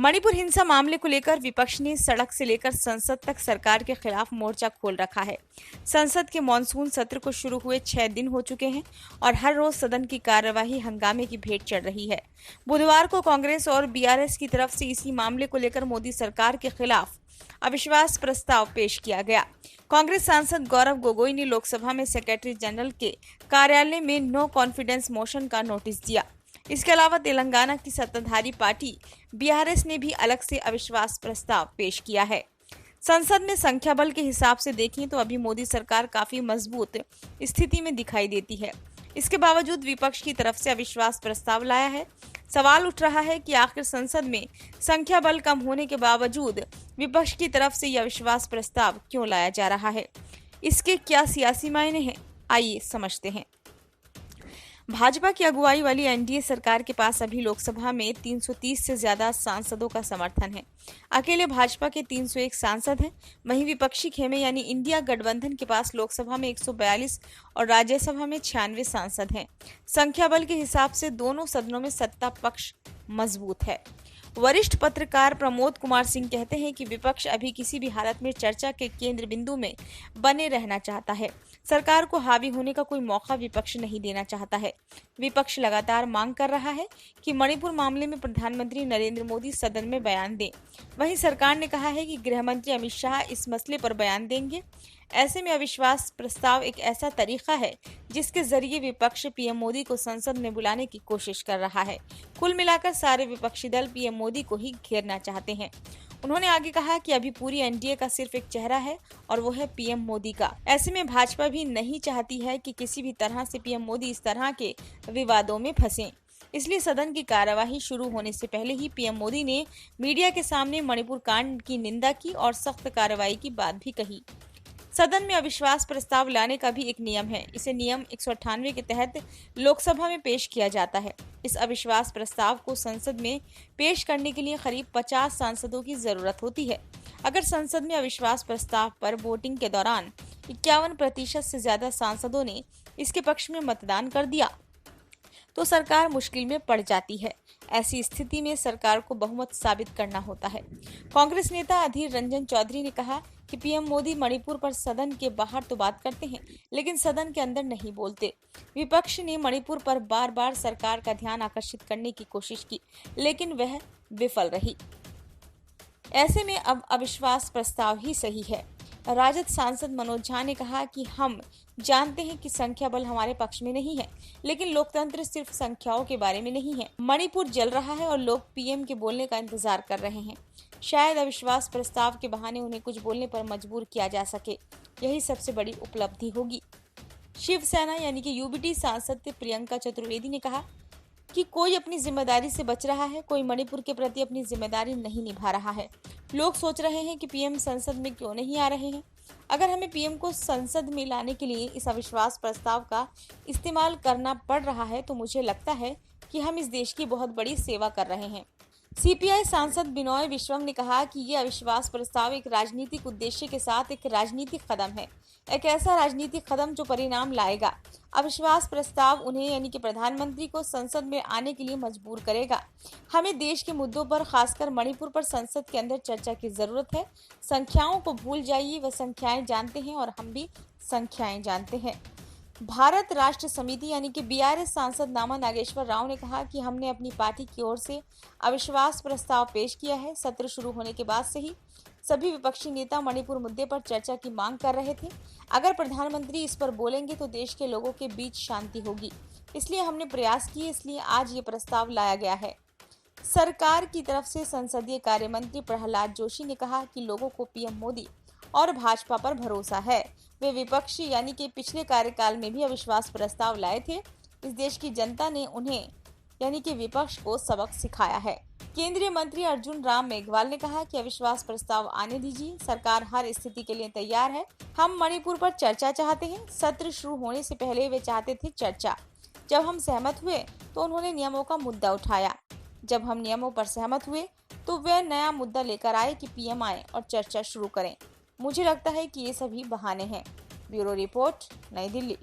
मणिपुर हिंसा मामले को लेकर विपक्ष ने सड़क से लेकर संसद तक सरकार के खिलाफ मोर्चा खोल रखा है। संसद के मॉनसून सत्र को शुरू हुए 6 दिन हो चुके हैं और हर रोज सदन की कार्यवाही हंगामे की भेंट चढ़ रही है। बुधवार को कांग्रेस और बीआरएस की तरफ से इसी मामले को लेकर मोदी सरकार के खिलाफ अविश्वास प्रस्ताव पेश किया गया। कांग्रेस सांसद गौरव गोगोई ने लोकसभा में सेक्रेटरी जनरल के कार्यालय में नो कॉन्फिडेंस मोशन का नोटिस दिया। इसके अलावा तेलंगाना की सत्ताधारी पार्टी बीआरएस ने भी अलग से अविश्वास प्रस्ताव पेश किया है। संसद में संख्या बल के हिसाब से देखें तो अभी मोदी सरकार काफी मजबूत स्थिति में दिखाई देती है। इसके बावजूद विपक्ष की तरफ से अविश्वास प्रस्ताव लाया है। सवाल उठ रहा है कि आखिर संसद में संख्या बल कम होने के बावजूद विपक्ष की तरफ से यह अविश्वास प्रस्ताव क्यों लाया जा रहा है। इसके क्या सियासी मायने हैं, आइए समझते हैं। भाजपा की अगुवाई वाली एनडीए सरकार के पास अभी लोकसभा में 330 से ज्यादा सांसदों का समर्थन है। अकेले भाजपा के 301 सांसद हैं। वहीं विपक्षी खेमे यानी इंडिया गठबंधन के पास लोकसभा में 142 और राज्यसभा में 96 सांसद हैं। संख्या बल के हिसाब से दोनों सदनों में सत्ता पक्ष मजबूत है। वरिष्ठ पत्रकार प्रमोद कुमार सिंह कहते हैं कि विपक्ष अभी किसी भी हालत में चर्चा के केंद्र बिंदु में बने रहना चाहता है। सरकार को हावी होने का कोई मौका विपक्ष नहीं देना चाहता है। विपक्ष लगातार मांग कर रहा है कि मणिपुर मामले में प्रधानमंत्री नरेंद्र मोदी सदन में बयान दें। वहीं सरकार ने कहा है कि गृह मंत्री अमित शाह इस मसले पर बयान देंगे। ऐसे में अविश्वास प्रस्ताव एक ऐसा तरीका है जिसके जरिए विपक्ष पीएम मोदी को संसद में बुलाने की कोशिश कर रहा है। कुल मिलाकर सारे विपक्षी दल पीएम मोदी को ही घेरना चाहते हैं। उन्होंने आगे कहा कि अभी पूरी एनडीए का सिर्फ एक चेहरा है और वो है पीएम मोदी का। ऐसे में भाजपा भी नहीं चाहती है कि किसी भी तरह से पीएम मोदी इस तरह के विवादों में फंसे। इसलिए सदन की कार्यवाही शुरू होने से पहले ही पीएम मोदी ने मीडिया के सामने मणिपुर कांड की निंदा की और सख्त कार्रवाई की बात भी कही। सदन में अविश्वास प्रस्ताव लाने का भी एक नियम है। इसे नियम 198 के तहत लोकसभा में पेश किया जाता है। इस अविश्वास प्रस्ताव को संसद में पेश करने के लिए करीब 50 सांसदों की जरूरत होती है। अगर संसद में अविश्वास प्रस्ताव पर वोटिंग के दौरान 51% से ज्यादा सांसदों ने इसके पक्ष में मतदान कर दिया तो सरकार मुश्किल में पड़ जाती है। ऐसी स्थिति में सरकार को बहुमत साबित करना होता है। कांग्रेस नेता अधीर रंजन चौधरी ने कहा कि पीएम मोदी मणिपुर पर सदन के बाहर तो बात करते हैं लेकिन सदन के अंदर नहीं बोलते। विपक्ष ने मणिपुर पर बार बार सरकार का ध्यान आकर्षित करने की कोशिश की लेकिन वह विफल रही। ऐसे में अब अविश्वास प्रस्ताव ही सही है। राजद सांसद मनोज झा ने कहा कि हम जानते हैं कि संख्या बल हमारे पक्ष में नहीं है, लेकिन लोकतंत्र सिर्फ संख्याओं के बारे में नहीं है। मणिपुर जल रहा है और लोग पीएम के बोलने का इंतजार कर रहे हैं। शायद अविश्वास प्रस्ताव के बहाने उन्हें कुछ बोलने पर मजबूर किया जा सके। यही सबसे बड़ी उपलब्धि होगी। शिवसेना यानी कि यूबीटी सांसद प्रियंका चतुर्वेदी ने कहा कि कोई अपनी जिम्मेदारी से बच रहा है, कोई मणिपुर के प्रति अपनी जिम्मेदारी नहीं निभा रहा है। लोग सोच रहे हैं कि पीएम संसद में क्यों नहीं आ रहे हैं। अगर हमें पीएम को संसद में लाने के लिए इस अविश्वास प्रस्ताव का इस्तेमाल करना पड़ रहा है तो मुझे लगता है कि हम इस देश की बहुत बड़ी सेवा कर रहे हैं। सीपीआई सांसद बिनोय विश्वम ने कहा कि ये अविश्वास प्रस्ताव एक राजनीतिक उद्देश्य के साथ एक राजनीतिक कदम है, एक ऐसा राजनीतिक कदम जो परिणाम लाएगा। अविश्वास प्रस्ताव उन्हें यानी कि प्रधानमंत्री को संसद में आने के लिए मजबूर करेगा। हमें देश के मुद्दों पर, खासकर मणिपुर पर संसद के अंदर चर्चा की जरूरत है। संख्याओं को भूल जाइए, वह संख्याएं जानते हैं और हम भी संख्याएं जानते हैं। भारत राष्ट्र समिति यानी कि बीआरएस सांसद नामा नागेश्वर राव ने कहा कि हमने अपनी पार्टी की ओर से अविश्वास प्रस्ताव पेश किया है। सत्र शुरू होने के बाद से ही सभी विपक्षी नेता मणिपुर मुद्दे पर चर्चा की मांग कर रहे थे। अगर प्रधानमंत्री इस पर बोलेंगे तो देश के लोगों के बीच शांति होगी, इसलिए हमने प्रयास किए, इसलिए आज ये प्रस्ताव लाया गया है। सरकार की तरफ से संसदीय कार्य मंत्री प्रहलाद जोशी ने कहा कि लोगों को पीएम मोदी और भाजपा पर भरोसा है। वे विपक्षी यानी कि पिछले कार्यकाल में भी अविश्वास प्रस्ताव लाए थे। इस देश की जनता ने उन्हें यानी कि विपक्ष को सबक सिखाया है। केंद्रीय मंत्री अर्जुन राम मेघवाल ने कहा कि अविश्वास प्रस्ताव आने दीजिए, सरकार हर स्थिति के लिए तैयार है। हम मणिपुर पर चर्चा चाहते हैं। सत्र शुरू होने से पहले वे चाहते थे चर्चा। जब हम सहमत हुए तो उन्होंने नियमों का मुद्दा उठाया। जब हम नियमों पर सहमत हुए तो वे नया मुद्दा लेकर आए कि पीएम आए और चर्चा शुरू करें। मुझे लगता है कि ये सभी बहाने हैं। ब्यूरो रिपोर्ट, नई दिल्ली।